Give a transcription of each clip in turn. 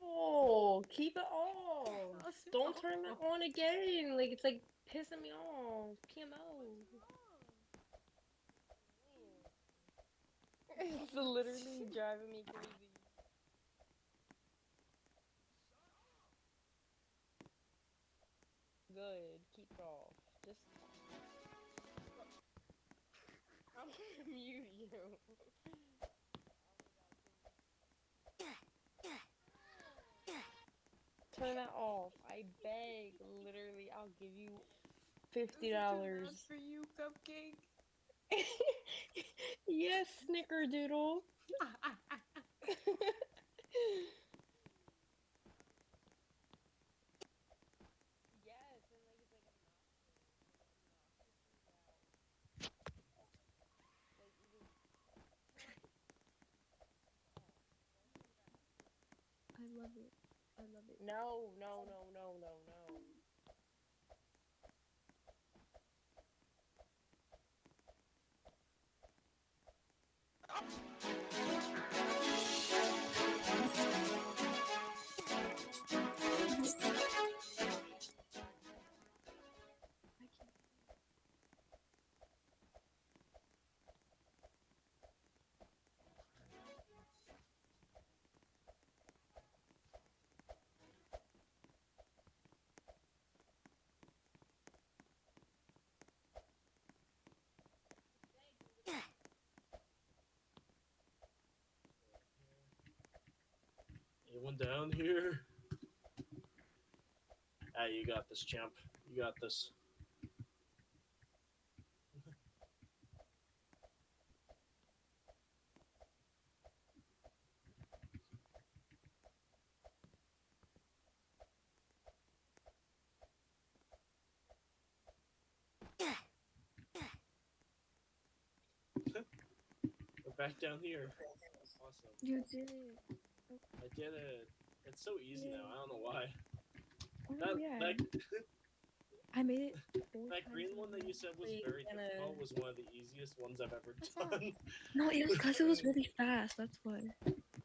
Oh, keep it off. What's Don't turn that wrong? on again. Like it's like pissing me off. PMO. It's literally driving me crazy. Good. Keep it off. Just I'm gonna mute you. Turn that off. I beg. Literally, I'll give you Is it too loud $50. for you, Cupcake? Yes, Snickerdoodle. Yes, and like it's like obnoxiously loud. Like even turn it off. Don't turn it back on. I love it. I love it. No, no, no, no, no, no. I can't. Anyone down here? Ah, you got this, champ. You got this. We're back down here. Awesome. You did it. Oh, I did it. It's so easy now. I yay. don't know why. Oh, That yeah. that I made it four that times green in a one that row. you said was Wait, very difficult gonna. was one of the easiest ones I've ever What's up? done. No, it was because it was really fast. That's why.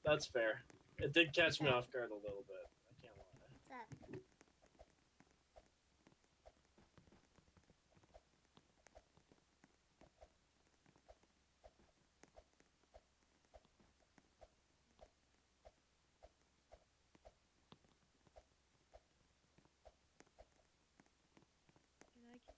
That's fair. It did catch What's me up? off guard a little bit. I can't lie. What's up? And I can.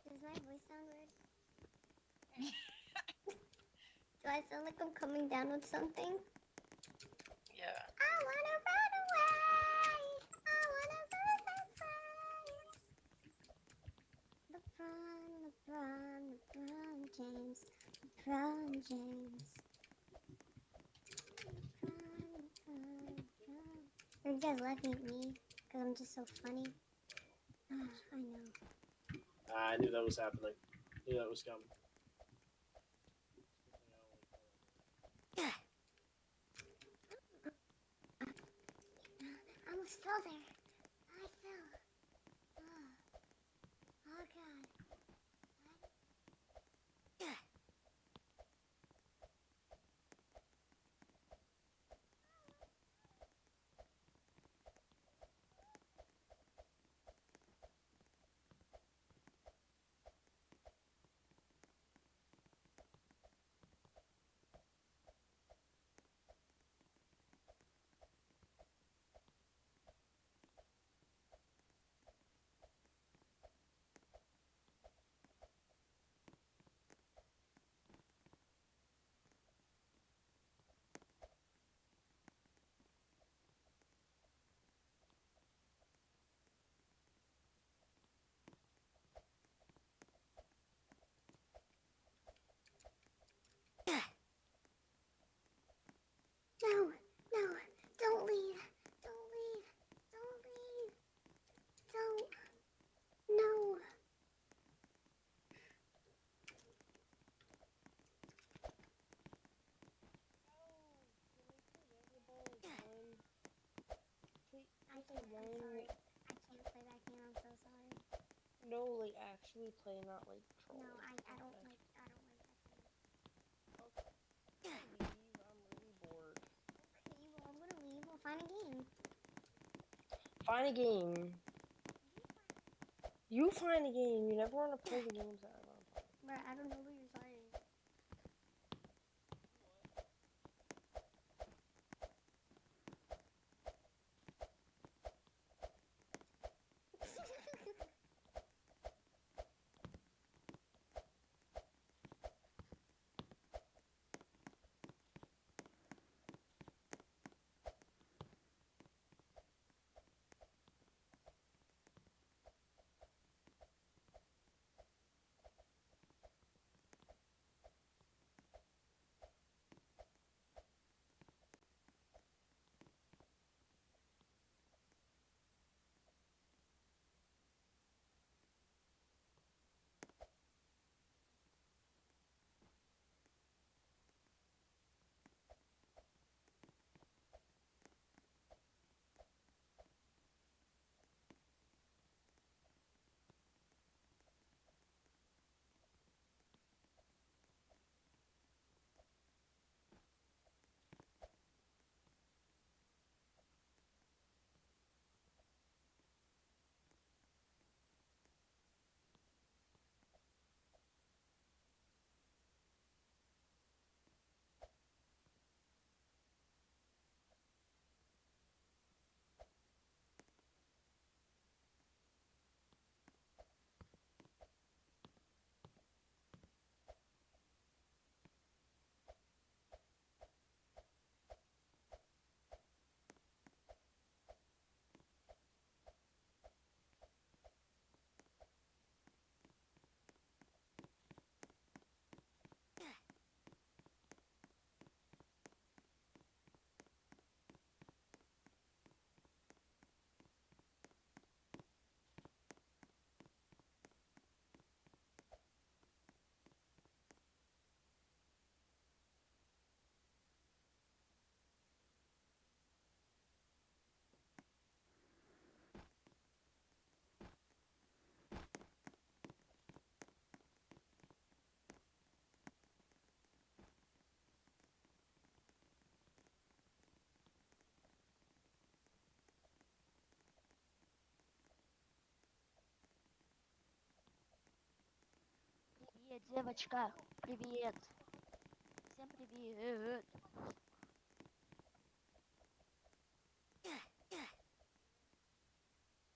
Does my voice sound weird? Do I sound like I'm coming down with something? Yeah. I wanna run away. I wanna run away. LeBron James. LeBron James. LeBron. Or you guys laughing at me because I'm just so funny. I know. I knew that was happening. Knew that was coming. It's a good thing I only fell I almost fell there. I fell. Oh, oh God. like actually play, not like troll. No, I don't Okay. like that game. Okay. Leave. I'm really bored. Okay, well I'm gonna leave. We'll find a game. Find a game. You find a game. You never want to play the games that I want to play. Bruh, I don't know what you're saying. Привет, девочка. Привет. Всем привет.